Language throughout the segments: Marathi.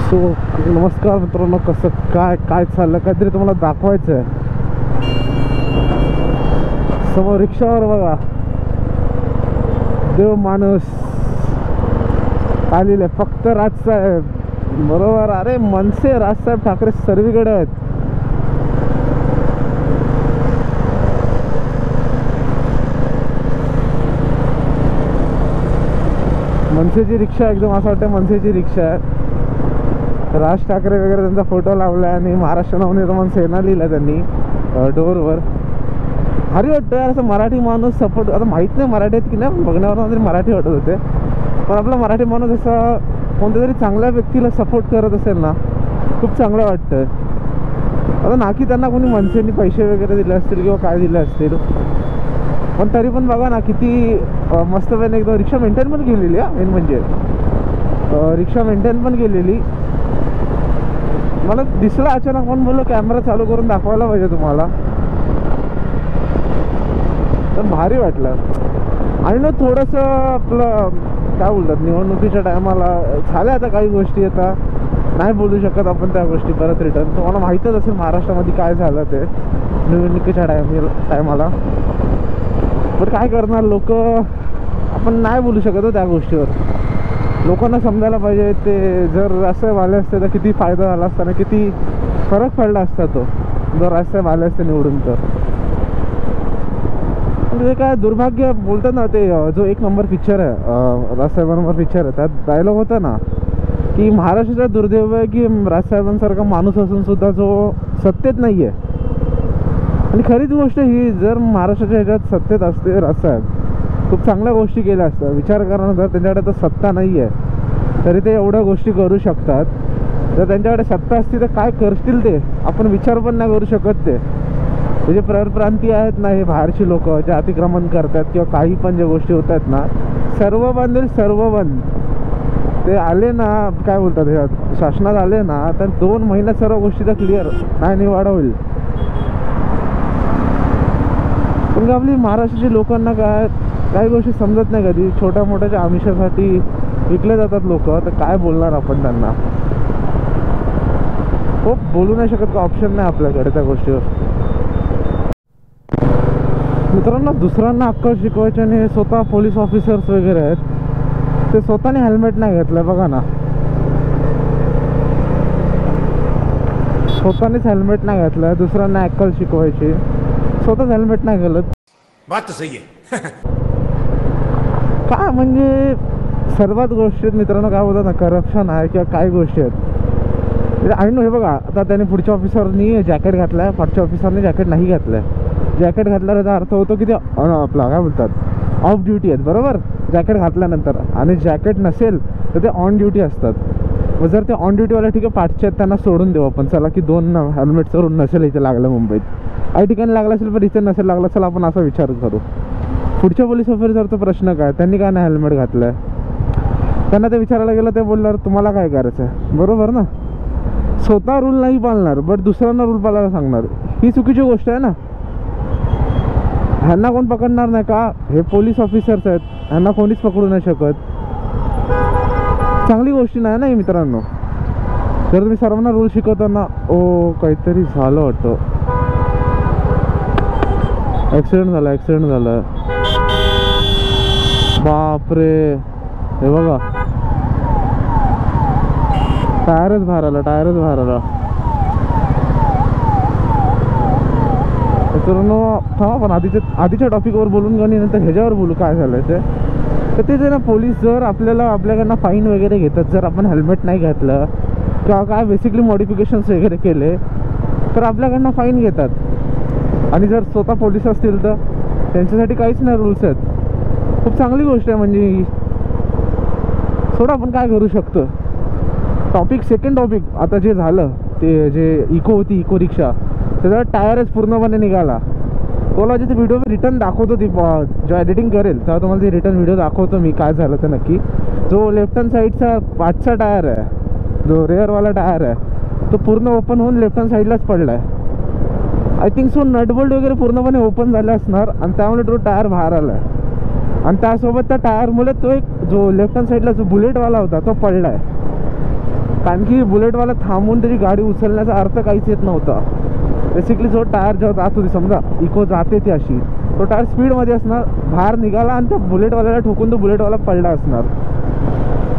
सो नमस्कार मित्रांनो, कसं काय काय चाललं काहीतरी तुम्हाला दाखवायचं आहे. समोर रिक्षावर बघा देव माणूस आलेले, फक्त राजसाहेब बरोबर. अरे मनसे राजसाहेब ठाकरे सर्वीकडे आहेत. मनसेची रिक्षा एकदम असं वाटतं मनसेची रिक्षा आहे. राज ठाकरे वगैरे त्यांचा फोटो लावला आणि महाराष्ट्र नवनिर्माण सेना लिहिला त्यांनी डोरवर. भारी वाटतं यार असं मराठी माणूस सपोर्ट. आता माहीत नाही मराठी आहेत की नाही, पण बघण्यावर तरी मराठी वाटत होते. पण आपला मराठी माणूस असा कोणत्या तरी चांगल्या व्यक्तीला सपोर्ट करत असेल ना, खूप चांगलं वाटतं. आता ना की त्यांना कोणी मनसेनी पैसे वगैरे दिले असतील किंवा काय दिले असतील, पण तरी पण बघा ना किती मस्तपणे एकदम रिक्षा मेंटेन पण केलेली आहे. मेन म्हणजे रिक्षा मेंटेन पण केलेली. मला दिसलं अचानक, पण बोललो कॅमेरा चालू करून दाखवायला पाहिजे तुम्हाला. तर भारी वाटलं. आणि ना थोडंसं आपलं काय बोलतात, निवडणुकीच्या टायमाला झाल्या आता काही गोष्टी. आता नाही बोलू शकत आपण त्या गोष्टी परत रिटर्न. तुम्हाला माहीतच असेल महाराष्ट्रामध्ये काय झालं ते निवडणुकीच्या टायमाला. पण काय करणार लोक, आपण नाही बोलू शकत हो त्या गोष्टीवर. लोकांना समजायला पाहिजे ते जर राजसाहेब आले असते तर किती फायदा झाला असता ना, किती फरक पडला असता तो जर राजसाहेब आले असते निवडून. तर म्हणजे काय दुर्भाग्य बोलतात ना ते, जो एक नंबर पिक्चर आहे राजसाहेबांवर पिक्चर आहे, त्यात डायलॉग होता ना की महाराष्ट्राचा दुर्दैव आहे की राजसाहेबांसारखा माणूस असून सुद्धा जो सत्तेत नाही आहे. आणि खरीच गोष्ट ही, जर महाराष्ट्राच्या ह्याच्यात सत्तेत असते राजसाहेब, खूप चांगल्या गोष्टी केल्या असतात. विचार करा, जर त्यांच्याकडे तर सत्ता नाही आहे तरी ते एवढ्या गोष्टी करू शकतात. जर त्यांच्याकडे सत्ता असती तर काय करतील ते आपण विचार पण नाही करू शकत. ते जे परप्रांतीय आहेत ना, हे बाहेरची लोक जे अतिक्रमण करतात किंवा काही पण ज्या गोष्टी होत आहेत ना, सर्व बंद सर्व बंद. ते आले ना, काय बोलतात शासनात आले ना, तर 2 महिन्यात सर्व गोष्टीचा क्लिअर नाही निवाडा होईल. पण आपली महाराष्ट्राची लोकांना काही गोष्टी समजत नाही कधी. छोट्या मोठ्याच्या आमिषासाठी विकले जातात लोक. तर काय बोलणार आपण त्यांना. खूप बोलू नाही शकत का, ऑप्शन नाही आपल्याकडे त्या गोष्टीवर. मित्रांनो, दुसऱ्यांना अक्कल शिकवायचे आणि स्वतः पोलीस ऑफिसर्स वगैरे आहेत ते स्वतःने हेल्मेट नाही घेतलं. बघा ना, स्वतःनेच हेल्मेट नाही घातलं, दुसऱ्यांना अक्कल शिकवायची, स्वतःच हेल्मेट नाही घालत. बात तर सही आहे. काय म्हणजे सर्वात गोष्टीत मित्रांनो काय बोलतात ना, करप्शन आहे किंवा काही गोष्टी आहेत. आणि हे बघा, आता त्याने पुढच्या ऑफिसरनी जॅकेट घातलं आहे, पुढच्या ऑफिसरने जॅकेट नाही घातलं आहे. जॅकेट घातल्यावर याचा अर्थ होतो की ते आपला काय बोलतात ऑफ ड्युटी आहेत, बरोबर. जॅकेट घातल्यानंतर. आणि जॅकेट नसेल तर ते ऑन ड्युटी असतात. व जर ते ऑन ड्युटीवाले ठीक आहे पाठचे आहेत, त्यांना सोडून देऊ आपण. चला की 2 हेल्मेट चढून नसेल इथे लागलं मुंबईत, काही ठिकाणी लागलं असेल पण इथे नसेल लागलं, चला आपण असा विचार करू. पुढच्या पोलीस ऑफिसरचा प्रश्न काय, त्यांनी काय नाही हेल्मेट घातलं आहे. त्यांना ते विचारायला गेलं, ते बोलणार तुम्हाला काय करायचं आहे, बरोबर ना. स्वतः रूल नाही पाळणार बट दुसऱ्यांना रूल पाळायला सांगणार, ही चुकीची गोष्ट आहे ना. ह्यांना कोण पकडणार नाही का, हे पोलीस ऑफिसर्स आहेत, ह्यांना कोणीच पकडू नाही शकत. चांगली गोष्टी नाही ना ही मित्रांनो. जर तुम्ही सर्वांना रूल शिकवताना, काहीतरी झालं वाटतं, ॲक्सिडेंट झालं. बापरे, हे बघा टायरच बाहेर आला. मित्रांनो थांबा, पण आधीच्या टॉपिकवर बोलून का नाही, नंतर ह्याच्यावर बोलू काय झालं ते. तर ते जे ना पोलीस जर आपल्याकडनं फाईन वगैरे घेतात जर आपण हेल्मेट नाही घातलं किंवा काय बेसिकली मॉडिफिकेशन्स वगैरे केले तर आपल्याकडनं फाईन घेतात. आणि जर स्वतः पोलीस असतील तर त्यांच्यासाठी काहीच नाही रूल्स आहेत. खूप चांगली गोष्ट आहे म्हणजे. थोडं आपण काय करू शकतो. सेकंड टॉपिक आता जे झालं ते जे इको रिक्षा, त्याचा टायरच पूर्णपणे निघाला. तुला जिथे व्हिडिओ रिटर्न दाखवतो, ती जेव्हा एडिटिंग करेल तेव्हा तुम्हाला ती रिटर्न व्हिडिओ दाखवतो मी काय झालं तर नक्की. जो लेफ्ट हँड साईडचा पाठचा टायर आहे, जो रेअरवाला टायर आहे, तो पूर्ण ओपन होऊन लेफ्ट हँड साईडलाच पडला आहे. आय थिंक सो नटबोल्ट वगैरे पूर्णपणे ओपन झाले असणार आणि त्यामुळे तो टायर बाहेर आला आहे. आणि त्यासोबत त्या टायरमुळे तो एक जो लेफ्ट हँड साईडला जो बुलेटवाला होता तो पडला आहे. कारण की बुलेटवाला थांबून त्याची गाडी उचलण्याचा अर्थ काहीच येत नव्हता. बेसिकली जो टायर जेव्हा जात होती, समजा इको जाते ती अशी, तो टायर स्पीडमध्ये असणार, बाहेर निघाला आणि त्या बुलेटवाल्याला ठोकून तो बुलेटवाला पडला असणार.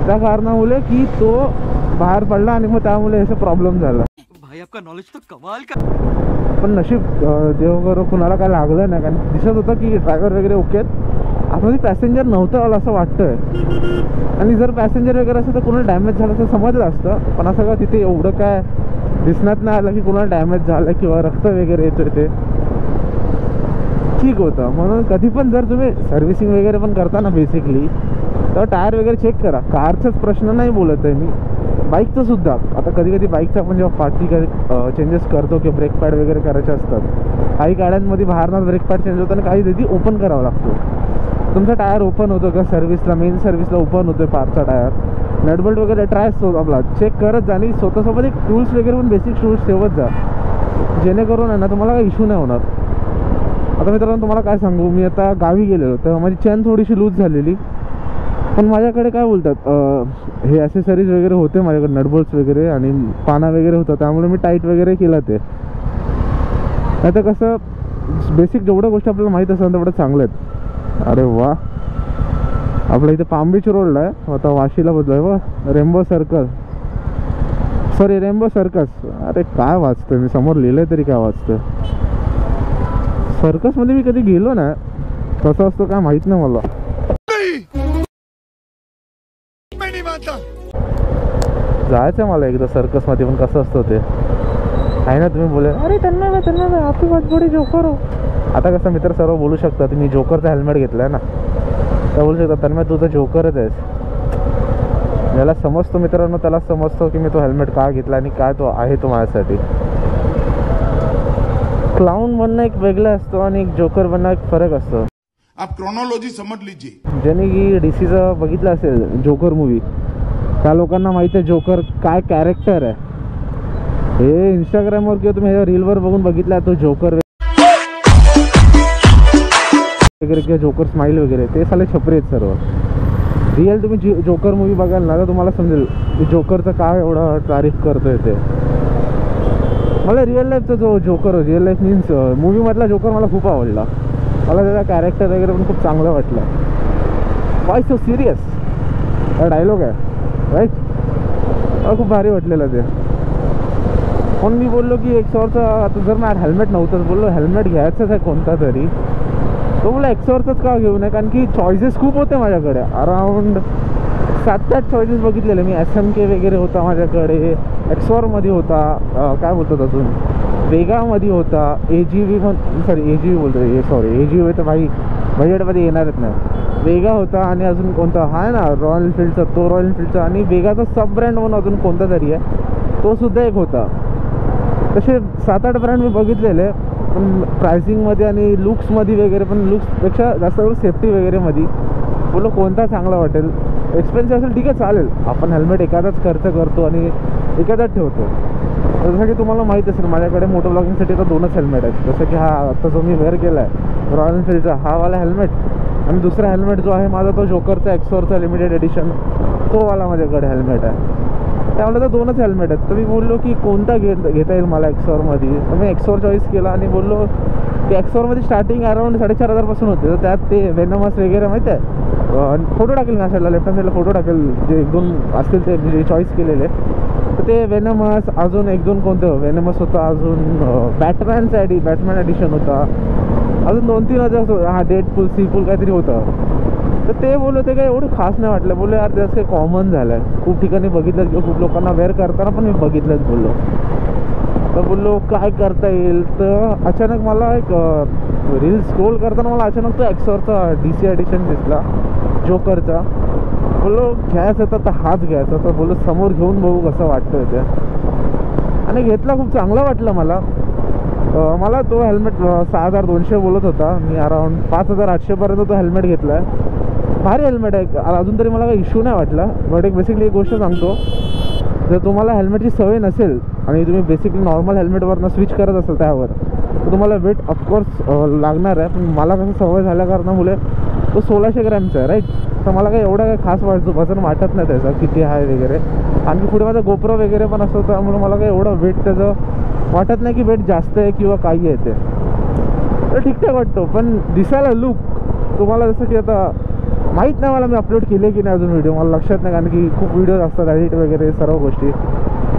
त्या कारणामुळे की तो बाहेर पडला आणि मग त्यामुळे असा प्रॉब्लेम झाला. भाई आपका नॉलेज तो कमाल का. पण नशीब देवघर कुणाला काय लागलं नाही, कारण दिसत होतं की ड्रायव्हर वगैरे ओके आहेत. आतमध्ये पॅसेंजर नव्हतं मला असं वाटतंय, आणि जर पॅसेंजर वगैरे असतं तर कुणाला डॅमेज झालं असं समजलं असतं. पण असं का तिथे एवढं काय दिसण्यात नाही आलं की कुणाला डॅमेज झालं किंवा रक्त वगैरे येतोय, ते ठीक होतं. म्हणून कधी पण जर तुम्ही सर्व्हिसिंग वगैरे पण करता ना बेसिकली, तर टायर वगैरे चेक करा. कारचाच प्रश्न नाही बोलत आहे मी, बाईकचं सुद्धा. आता कधी कधी बाईकचा आपण जेव्हा पार्टी चेंजेस करतो किंवा ब्रेक पॅड वगैरे करायचे असतात, काही गाड्यांमध्ये बाहेरनं ब्रेक पॅड चेंज होतं आणि काही तिथे ओपन करावा लागतो. तुमचा टायर ओपन होतो का सर्व्हिसला, मेन सर्व्हिसला ओपन होतो पार्टचा टायर, नटबोल्ट वगैरे ट्राय आपला चेक करत जा. आणि स्वतःसोबत एक टूल्स वगैरे पण बेसिक टूल्स ठेवत जा, जेणेकरून आहे ना तुम्हाला काही इश्यू नाही होणार. आता मित्रांनो तुम्हाला काय सांगू, मी आता गावी गेलेलो तर माझी चेन थोडीशी लूज झालेली, पण माझ्याकडे काय बोलतात हे ॲसेसरीज वगैरे होते माझ्याकडे, नटबोल्ट्स वगैरे आणि पाना वगैरे होता, त्यामुळे मी टाईट वगैरे केलं ते. नाही तर कसं बेसिक जेवढ्या गोष्टी आपल्याला माहीत असतात तेवढं चांगलं आहेत. अरे वा, आपल्या इथे पाम बीच रोडला आहे, आता वाशीला बदलो आहे बा, rainbow circle, sorry rainbow circus. अरे काय वाचतोय मी, समोर लिहिलंय तरी काय वाचतोय. सर्कसमध्ये मी कधी गेलो ना, कसं असतो काय माहीत नाही मला. जायचं मला एकदा सर्कसमध्ये, पण कसं असतं ते आहे ना. तुम्ही बोले अरे त्यांना आपली वाटबोडी जोकर हो. आता कसं मित्र सर्व बोलू शकतात, मी जोकरचा हेल्मेट घेतलाय ना, तर बोलू शकतात त्यांना तू तर जोकरच आहेस. ज्याला समजतो मित्रांनो त्याला समजतो की मी तो हेल्मेट का घेतला आणि काय तो आहे तो माझ्यासाठी. क्लाउन बनणं एक वेगळं असतो आणि एक जोकर बनणं एक फरक असतो. आप क्रोनोलॉजी समझ लीजिए. ज्यांनी की डीसीचं बघितलं असेल जोकर मूवी, त्या लोकांना माहिती आहे जोकर काय कॅरेक्टर आहे. हे इंस्टाग्रामवर किंवा तुम्ही ह्या रीलवर बघून बघितला तो जोकर वगैरे किंवा जोकर स्माइल वगैरे, ते साले छपरी आहेत सर्व. रिअल तुम्ही जोकर मूवी बघाल ना तर तुम्हाला समजेल की जोकरचं काय एवढं तारीफ करतोय ते. मला रिअल लाईफचा जो जोकर, रिअल लाईफ मीन्स मूवीमधला जोकर मला खूप आवडला. मला त्याचा कॅरेक्टर वगैरे पण खूप चांगलं वाटलं. वाय सो सिरियस हा डायलॉग आहे राईट, मला खूप भारी वाटलेलं ते. पण मी बोललो की एक्सॉरचा, आता जर माझ्या हेल्मेट नव्हतंच, बोललो हेल्मेट घ्यायचंच आहे कोणता तरी, तो बोला एक्सॉरचंच का घेऊ नये, कारण की चॉईसेस खूप होते माझ्याकडे. अराउंड 7-8 चॉईसेस बघितलेले मी. SMK वगैरे होता माझ्याकडे, एक्सॉरमध्ये होता, काय बोलतात अजून वेगामध्ये होता, AGV AGV तर भाई बजेटमध्ये येणारच नाही. वेगा होता आणि अजून कोणता हा आहे ना रॉयल एनफिल्डचा, तो रॉयल एनफिल्डचा, आणि वेगाचा सब ब्रँड म्हणून अजून कोणता तरी आहे तो सुद्धा एक होता. तसे 7-8 ब्रँड मी बघितलेले, पण प्रायसिंगमध्ये आणि लुक्समध्ये वगैरे, पण लुक्सपेक्षा जास्त सेफ्टी वगैरेमध्ये बोलो कोणता चांगला वाटेल. एक्सपेन्सिव्ह असेल ठीक आहे चालेल, आपण हेल्मेट एखादाच खर्च करतो आणि एखादाच ठेवतो. जसं की तुम्हाला माहीत असेल माझ्याकडे मोटो ब्लॉगिंगसाठी तर 2च हेल्मेट आहेत. जसं की हा आत्ता जो मी वेअर केला आहे रॉयल एनफिल्डचा हा वाला हेल्मेट, आणि दुसरा हेल्मेट जो आहे माझा तो जोकरचा एक्सॉरचा लिमिटेड एडिशन, तो वाला माझ्याकडे हेल्मेट आहे. त्यामुळे तर 2च हेल्मेट आहेत. तर मी बोललो की कोणता घेता येईल मला एक्सॉरमध्ये, तर मी एक्सॉर चॉईस केला आणि बोललो की एक्सॉरमध्ये स्टार्टिंग अराउंड 4,500 होते. तर त्यात ते वेनमस वगैरे माहिती आहे, फोटो टाकेल मी साईडला, लेफ्ट हँड साईडला फोटो टाकेल, जे 1-2 असतील ते जे चॉईस केलेले. तर ते वेनमस, अजून 1-2 कोणतं वेनमस होता, अजून बॅटमॅन एडिशन होता, अजून 2-3 हजार, हा डेडपूल सीपूल काहीतरी होतं. तर ते बोललो ते काही एवढं खास नाही वाटलं. बोललो यार त्याचं काही कॉमन झालं आहे, खूप ठिकाणी बघितलं किंवा खूप लोकांना वेअर करताना पण मी बघितलंच. बोललो तर बोललो काय करता येईल. तर अचानक मला एक रील स्क्रोल करताना मला अचानक तो एक्सॉरचा DC एडिशन दिसला जोकरचा. बोललो घ्यायचं तर हाच घ्यायचा. तर बोललो समोर घेऊन बघू कसं वाटतं ते, आणि घेतला. खूप चांगला वाटलं मला. मला तो हेल्मेट 6,200 बोलत होता, मी अराउंड 5,800पर्यंत तो हेल्मेट घेतला आहे. भारी हेल्मेट आहे, अजून तरी मला काही इश्यू नाही वाटला. बट एक बेसिकली एक गोष्ट सांगतो, जर तुम्हाला हेल्मेटची सवय नसेल आणि तुम्ही बेसिकली नॉर्मल हेल्मेटवरनं स्विच करत असाल त्यावर, तर तुम्हाला वेट ऑफकोर्स लागणार आहे. पण मला कसं सवय झाल्या कारणामुळे तो 1,600 ग्रॅमचा आहे राईट. तर मला काही एवढा काही खास वजन वाटत नाही त्याचं किती आहे वगैरे. आणखी पुढे माझा गोप्रो वगैरे पण असतो, त्यामुळे मला काही एवढं वेट त्याचं वाटत नाही की वेट जास्त आहे किंवा काही आहे ते, तर ठीकठाक वाटतो. पण दिसायला लुक तुम्हाला जसं की आता माहीत नाही मला मी अपलोड केले की नाही अजून व्हिडिओ, मला लक्षात नाही, कारण की खूप व्हिडिओज असतात एडिट वगैरे सर्व गोष्टी.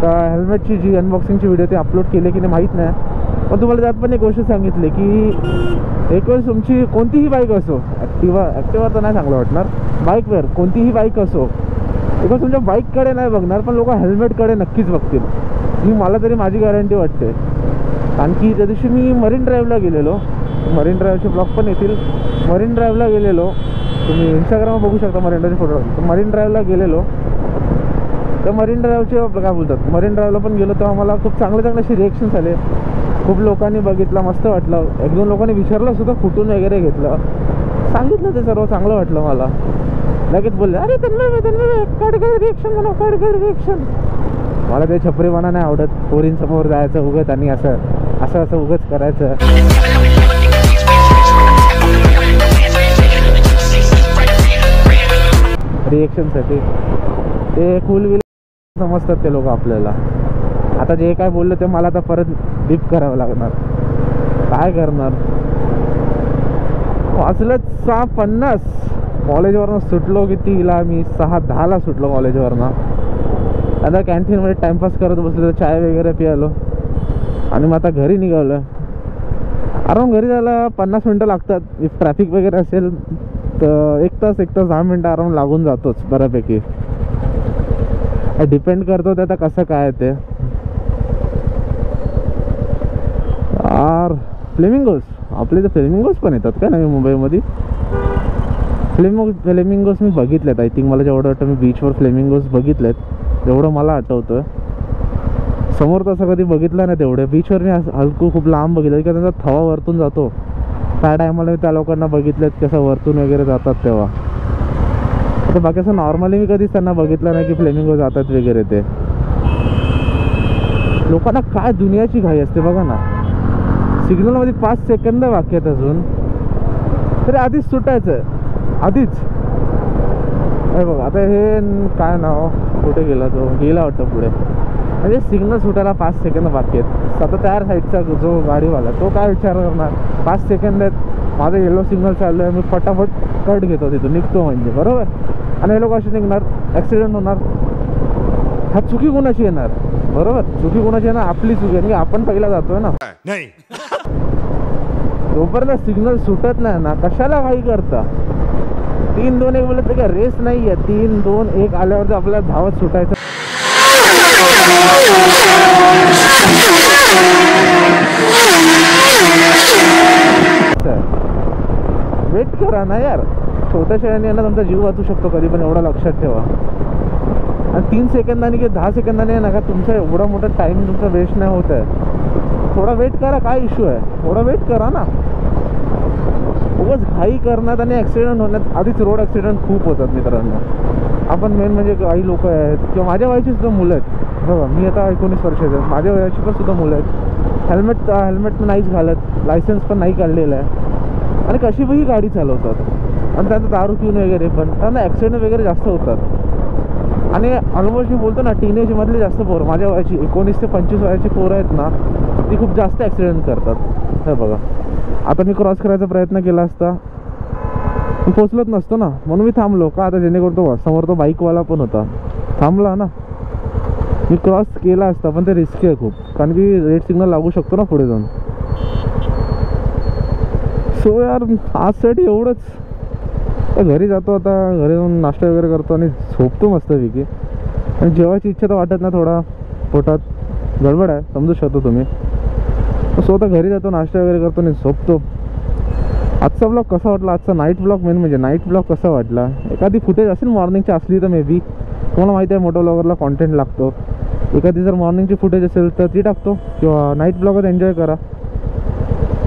तर हेल्मेटची जी अनबॉक्सिंगची व्हिडिओ ते अपलोड केले की नाही माहीत नाही. पण तुम्हाला त्यात पण एक गोष्ट सांगितली की एक वेळेस तुमची कोणतीही बाईक असो, ॲक्टिवा तर नाही चांगलं वाटणार, बाईकवर कोणतीही बाईक असो, एक तुमच्या बाईककडे नाही बघणार पण लोक हेल्मेटकडे नक्कीच बघतील, ही मला तरी माझी गॅरंटी वाटते. आणखी त्या दिवशी मी मरीन ड्राईव्हला गेलेलो, मरीन ड्राईव्हचे ब्लॉग पण येतील. मरीन ड्राईव्हला गेलेलो, तुम्ही इंस्टाग्रामवर बघू शकता मरीन ड्राईव्हचे फोटो. तर मरीन ड्राईव्हला गेलेलो, तर मरीन ड्राईव्हचे आपलं काय बोलतात, मरीन ड्राईव्हला पण गेलो तेव्हा मला खूप चांगले असे रिएक्शन्स आले. खूप लोकांनी बघितलं, मस्त वाटलं. एक दोन लोकांनी विचारलं सुद्धा, कुठून वगैरे घेतलं, सांगितलं ते सर्व चांगलं वाटलं मला. लगेच बोलले अरे तन्मय कडकड रिएक्शन म्हणा, कडकड रिएक्शन. मला ते छपरीपणा नाही आवडत, पोरींसमोर जायचं उगत आणि असं उगच करायचं. रिएक्शनसाठी ते कूल विल समजतात ते लोक आपल्याला. आता जे काय बोललं ते मला आता परत डीप करावं लागणार, काय करणार. वाजलं 6:50, कॉलेजवरनं सुटलो कितीला मी, 6:10ला सुटलो कॉलेजवरनं. आता कॅन्टीनमध्ये टाइमपास करत बसलो, चाय वगैरे पियालो आणि मग आता घरी निघालो. अराउंड घरी जायला 50 मिनटं लागतात. इफ ट्रॅफिक वगैरे असेल तर 1 तास 10 मिनटं अराउंड लागून जातोच बऱ्यापैकी. डिपेंड करतो ते आता कसं काय ते. यार फ्लेमिंगोज, आपले तर फ्लेमिंगोज पण येतात का नवी मुंबईमध्ये. फ्लेमिंगोज मी बघितलेत, आय थिंक मला जेवढं वाटतं मी बीचवर फ्लेमिंगोज बघितलेत, जेवढं मला आठवतं. समोर तसं कधी बघितलं नाही तेवढे. बीचवर मी हलकू खूप लांब बघितलं की त्यांचा थवा वरतून जातो, त्या टायमाला मी त्या लोकांना बघितलेत कसं वरतून वगैरे जातात तेव्हा. आता बाकी असं नॉर्मली मी कधीच त्यांना बघितलं नाही की फ्लेमिंगो जातात वगैरे. ते लोकांना काय दुनियाची घाई असते बघा ना. सिग्नलमध्ये 5 सेकंद बाकी आहेत अजून, तरी आधीच सुटायचं आधीच. हे बघा आता हे काय नाव, कुठे गेला तो, गेला वाटतं पुढे. म्हणजे सिग्नल सुटायला 5 सेकंद बाकी आहेत. आता त्या साईडचा जो गाडीवाला तो काय विचार करणार, 5 सेकंद आहेत, माझं येलो सिग्नल चालू आहे, मी फटाफट कट घेतो तिथून निघतो म्हणजे, बरोबर. आणि हे लोक असे निघणार, ॲक्सिडेंट होणार. हा चुकी कोणाची येणार, बरोबर, चुकी कोणाची येणार, आपली चुकी आहे, आपण पहिला जातोय ना. नहीं जोपर्यंत सिग्नल सुटत नाही ना, कशाला काही करता. 3-2-1 बोलत तर काय रेस नाही आहे. 3-2-1 आल्यावर आपल्याला धावत सुटायचं. वेट करा ना यार, छोट्या शाळेने यांना तुमचा जीव वाचू शकतो कधी पण, एवढा लक्षात ठेवा. आणि 3 सेकंदांनी किंवा 10 सेकंदांनी नका तुमचा एवढा मोठा टाईम तुमचा वेस्ट नाही होत आहे. थोडा वेट करा, काय इश्यू आहे, थोडा वेट करा ना. उगाच घाई करण्यात आणि ॲक्सिडेंट होण्यात, आधीच रोड ॲक्सिडेंट खूप होतात मित्रांनो. आपण मेन म्हणजे काही लोक आहेत किंवा माझ्या वयाची सुद्धा मुलं आहेत बघा, मी आता 19 वर्षाचे आहे, माझ्या वयाची पण सुद्धा मुलं आहेत. हेल्मेट पण नाहीच घालत, लायसन्स पण नाही काढलेलं आहे आणि कशीही गाडी चालवतात. आणि त्यांचं दारू पिऊन वगैरे पण त्यांना ॲक्सिडेंट वगैरे जास्त होतात. आणि ऑलमोस्ट मी बोलतो ना, टीनेजमधले जास्त पोरं, माझ्या वयाची 19 ते 25 वयाची पोरं आहेत ना, ती खूप जास्त ॲक्सिडेंट करतात. हे बघा, आता मी क्रॉस करायचा प्रयत्न केला असता, मी पोचलोच नसतो ना, म्हणून मी थांबलो का, आता जेणेकरून तो समोर तो बाईकवाला पण होता, थांबला ना. मी क्रॉस केला असता पण ते रिस्की आहे खूप, कारण की रेड सिग्नल लागू शकतो ना पुढे जाऊन. सो यार आजसाठी एवढंच. तर घरी जातो, आता घरी जाऊन नाश्ता वगैरे करतो आणि झोपतो मस्तपैकी. आणि जेवायची इच्छा तर वाटत नाही, थोडा पोटात गडबड आहे, समजू शकतो तुम्ही. सो आता घरी जातो, नाश्ता वगैरे करतो आणि झोपतो. आजचा ब्लॉग कसा वाटला, आजचा नाईट ब्लॉग, मेन म्हणजे नाईट ब्लॉग कसा वाटला. एखादी फुटेज असेल मॉर्निंगची असली तर मे बी, तुम्हाला माहिती आहे मोठा ब्लॉगरला कॉन्टेंट लागतो. एखादी जर मॉर्निंगची फुटेज असेल तर ती टाकतो, किंवा नाईट ब्लॉगच एन्जॉय करा.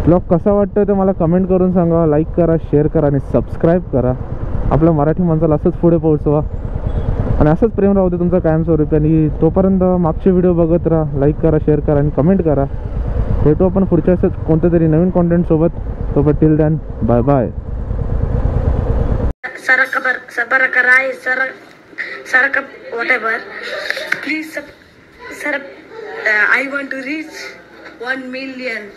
ब्लॉग कसा वाटतोय ते मला कमेंट करून सांगा. लाईक करा, शेअर करा आणि सबस्क्राईब करा. आपल्या मराठी माणसाला असंच पुढे पोहोचवा आणि असंच प्रेम राहू दे तुमचा कायमस्वरूपी. आणि तोपर्यंत मागचे व्हिडिओ बघत राहा, लाईक करा, शेअर करा आणि कमेंट करा. भेटू आपण पुढच्या असंच कोणत्या तरी नवीन कॉन्टेंट सोबत. तोपर्यंत till then bye bye. Saraka whatever. Please, sir, I want to reach 1 million.